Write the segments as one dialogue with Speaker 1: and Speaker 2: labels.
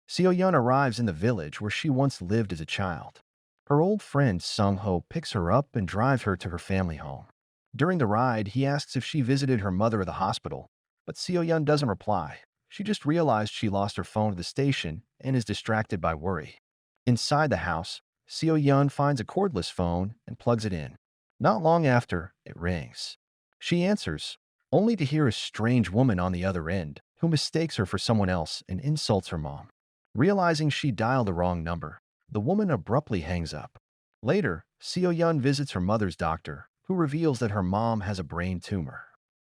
Speaker 1: Seo-yeon arrives in the village where she once lived as a child. Her old friend Sung-ho picks her up and drives her to her family home. During the ride, he asks if she visited her mother at the hospital, but Seo-yeon doesn't reply. She just realized she lost her phone at the station and is distracted by worry. Inside the house, Seo-yeon finds a cordless phone and plugs it in. Not long after, it rings. She answers, only to hear a strange woman on the other end who mistakes her for someone else and insults her mom. Realizing she dialed the wrong number, the woman abruptly hangs up. Later, Seo-yeon visits her mother's doctor, who reveals that her mom has a brain tumor.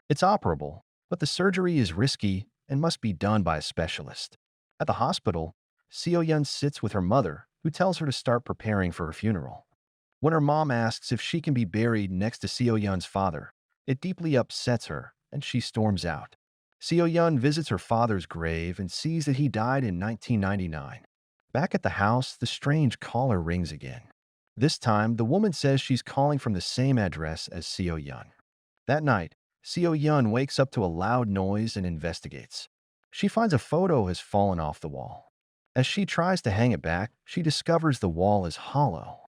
Speaker 1: It's operable, but the surgery is risky and must be done by a specialist. At the hospital, Seo-yeon sits with her mother, who tells her to start preparing for her funeral. When her mom asks if she can be buried next to Seo-yeon's father, it deeply upsets her, and she storms out. Seo-yeon visits her father's grave and sees that he died in 1999. Back at the house, the strange caller rings again. This time, the woman says she's calling from the same address as Seo-yeon. That night, Seo-yeon wakes up to a loud noise and investigates. She finds a photo has fallen off the wall. As she tries to hang it back, she discovers the wall is hollow.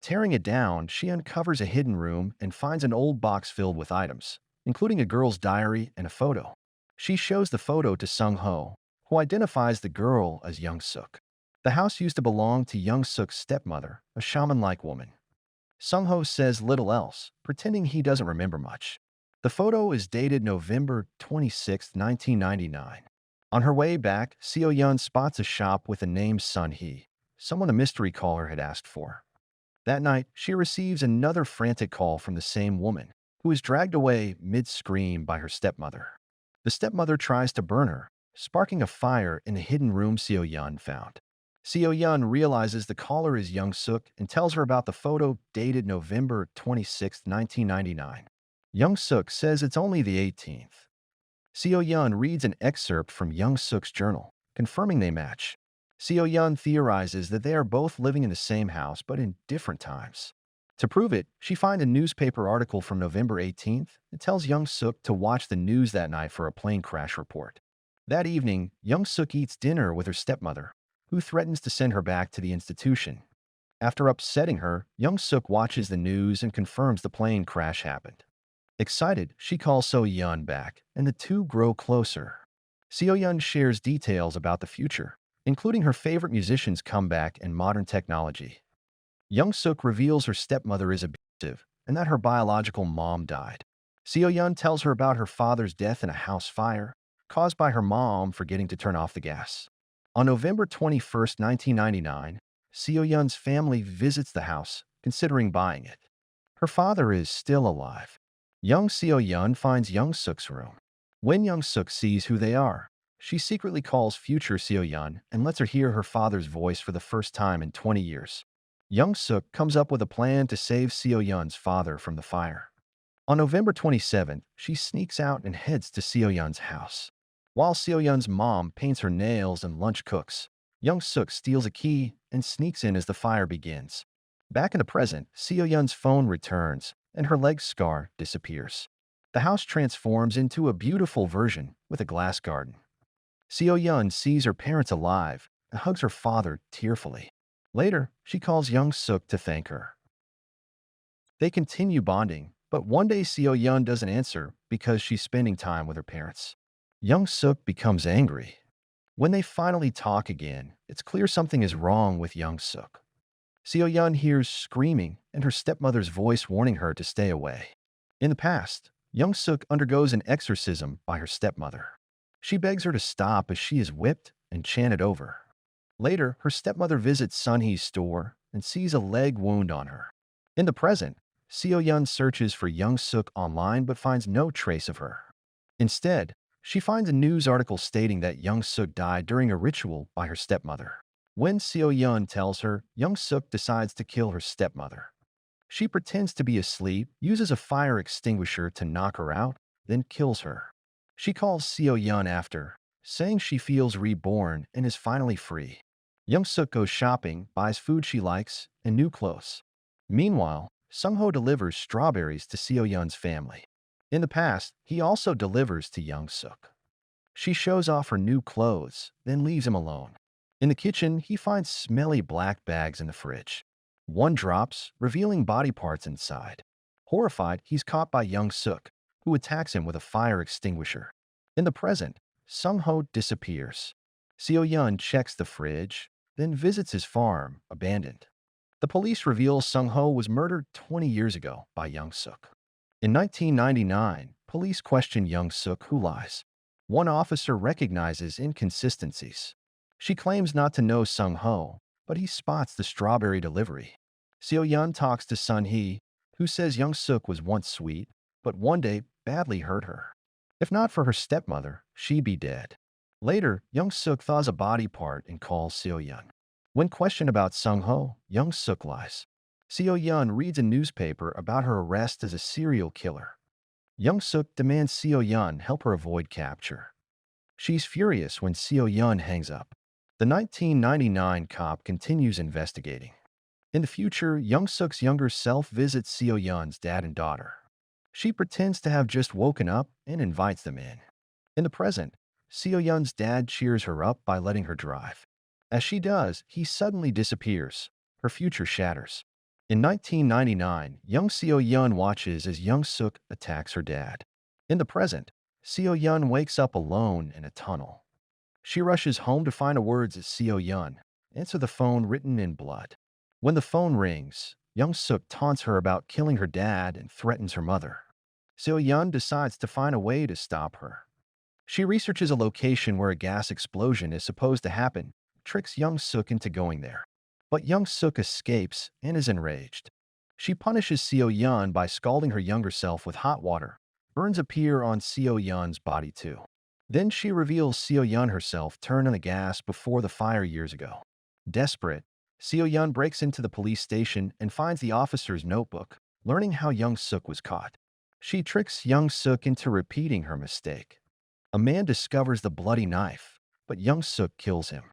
Speaker 1: Tearing it down, she uncovers a hidden room and finds an old box filled with items, including a girl's diary and a photo. She shows the photo to Sung-ho, who identifies the girl as Young-suk. The house used to belong to Young-suk's stepmother, a shaman-like woman. Sung-ho says little else, pretending he doesn't remember much. The photo is dated November 26, 1999. On her way back, Seo-yeon spots a shop with the name Sun-hee, someone a mystery caller had asked for. That night, she receives another frantic call from the same woman, who is dragged away mid-scream by her stepmother. The stepmother tries to burn her, sparking a fire in the hidden room Seo-yeon found. Seo-yeon realizes the caller is Young-suk and tells her about the photo dated November 26, 1999. Young-suk says it's only the 18th. Seo-yeon reads an excerpt from Young-suk's journal, confirming they match. Seo-yeon theorizes that they are both living in the same house but in different times. To prove it, she finds a newspaper article from November 18th that tells Young-suk to watch the news that night for a plane crash report. That evening, Young-suk eats dinner with her stepmother, who threatens to send her back to the institution. After upsetting her, Young-suk watches the news and confirms the plane crash happened. Excited, she calls Seo-yeon back, and the two grow closer. Seo-yeon shares details about the future, including her favorite musician's comeback and modern technology. Young-suk reveals her stepmother is abusive and that her biological mom died. Seo-yeon tells her about her father's death in a house fire, caused by her mom forgetting to turn off the gas. On November 21, 1999, Seo-yeon's family visits the house, considering buying it. Her father is still alive. Young Seo-yeon finds Young-suk's room. When Young-suk sees who they are, she secretly calls future Seo-yeon and lets her hear her father's voice for the first time in 20 years. Young-suk comes up with a plan to save Seo-yeon's father from the fire. On November 27th, she sneaks out and heads to Seo-yeon's house. While Seo-yeon's mom paints her nails and lunch cooks, Young-suk steals a key and sneaks in as the fire begins. Back in the present, Seo-yeon's phone returns and her leg scar disappears. The house transforms into a beautiful version with a glass garden. Seo-yeon sees her parents alive and hugs her father tearfully. Later, she calls Young-suk to thank her. They continue bonding, but one day Seo-yeon doesn't answer because she's spending time with her parents. Young-suk becomes angry. When they finally talk again, it's clear something is wrong with Young-suk. Seo-yeon hears screaming and her stepmother's voice warning her to stay away. In the past, Young-suk undergoes an exorcism by her stepmother. She begs her to stop as she is whipped and chanted over. Later, her stepmother visits Sun-hee's store and sees a leg wound on her. In the present, Seo-yeon searches for Young-suk online but finds no trace of her. Instead, she finds a news article stating that Young-suk died during a ritual by her stepmother. When Seo-yeon tells her, Young-suk decides to kill her stepmother. She pretends to be asleep, uses a fire extinguisher to knock her out, then kills her. She calls Seo-yeon after, saying she feels reborn and is finally free. Young-suk goes shopping, buys food she likes, and new clothes. Meanwhile, Sung-ho delivers strawberries to Seo-yeon's family. In the past, he also delivers to Young-suk. She shows off her new clothes, then leaves him alone. In the kitchen, he finds smelly black bags in the fridge. One drops, revealing body parts inside. Horrified, he's caught by Young Suk, who attacks him with a fire extinguisher. In the present, Sung-ho disappears. Seo-yun checks the fridge, then visits his farm, abandoned. The police reveal Sung-ho was murdered 20 years ago by Young Suk. In 1999, police question Young Suk who lies. One officer recognizes inconsistencies. She claims not to know Sung-ho, but he spots the strawberry delivery. Seo-yun talks to Sun-hee, who says Young Suk was once sweet, but one day badly hurt her. If not for her stepmother, she'd be dead. Later, Young Suk thaws a body part and calls Seo-yun. When questioned about Sung-ho, Young Suk lies. Seo-yun reads a newspaper about her arrest as a serial killer. Young Suk demands Seo-yun help her avoid capture. She's furious when Seo-yun hangs up. The 1999 cop continues investigating. In the future, Young Suk's younger self visits Seo-yun's dad and daughter. She pretends to have just woken up and invites them in. In the present, Seo-yun's dad cheers her up by letting her drive. As she does, he suddenly disappears. Her future shatters. In 1999, young Seo-yun watches as Young Suk attacks her dad. In the present, Seo-yun wakes up alone in a tunnel. She rushes home to find the words as Seo-yun answer the phone written in blood. When the phone rings, Young Suk taunts her about killing her dad and threatens her mother. Seo-yun decides to find a way to stop her. She researches a location where a gas explosion is supposed to happen, tricks Young Suk into going there. But Young Suk escapes and is enraged. She punishes Seo-yun by scalding her younger self with hot water. Burns appear on Seo-yun's body too. Then she reveals Seo-yun herself turned on the gas before the fire years ago. Desperate, Seo-yun breaks into the police station and finds the officer's notebook, learning how Young Suk was caught. She tricks Young Suk into repeating her mistake. A man discovers the bloody knife, but Young Suk kills him.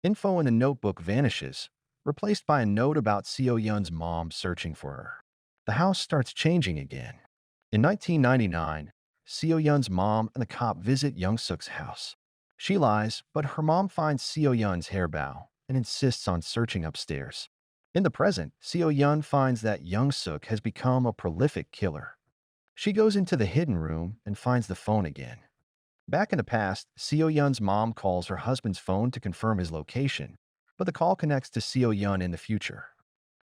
Speaker 1: Info in the notebook vanishes, replaced by a note about Seo-yun's mom searching for her. The house starts changing again. In 1999, Seo-yun's mom and the cop visit Young Suk's house. She lies, but her mom finds Seo-yun's hair bow and insists on searching upstairs. In the present, Seo-yun finds that Young Suk has become a prolific killer. She goes into the hidden room and finds the phone again. Back in the past, Seo-yun's mom calls her husband's phone to confirm his location, but the call connects to Seo-yun in the future.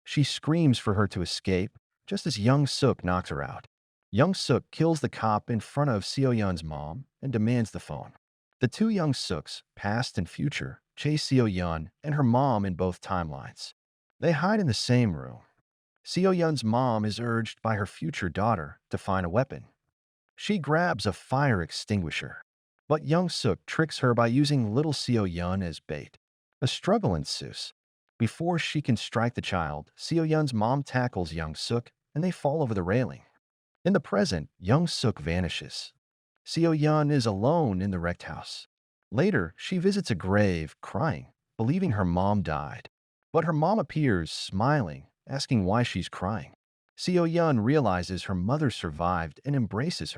Speaker 1: She screams for her to escape, just as Young Suk knocks her out. Young Suk kills the cop in front of Seo-yun's mom and demands the phone. The two Young Suks, past and future, chase Seo-yun and her mom in both timelines. They hide in the same room. Seo-yun's mom is urged by her future daughter to find a weapon. She grabs a fire extinguisher, but Young Suk tricks her by using little Seo-yun as bait. A struggle ensues. Before she can strike the child, Seo-yun's mom tackles Young Suk and they fall over the railing. In the present, Young Suk vanishes. Seo-yun is alone in the wrecked house. Later, she visits a grave, crying, believing her mom died. But her mom appears, smiling, asking why she's crying. Seo-yun realizes her mother survived and embraces her.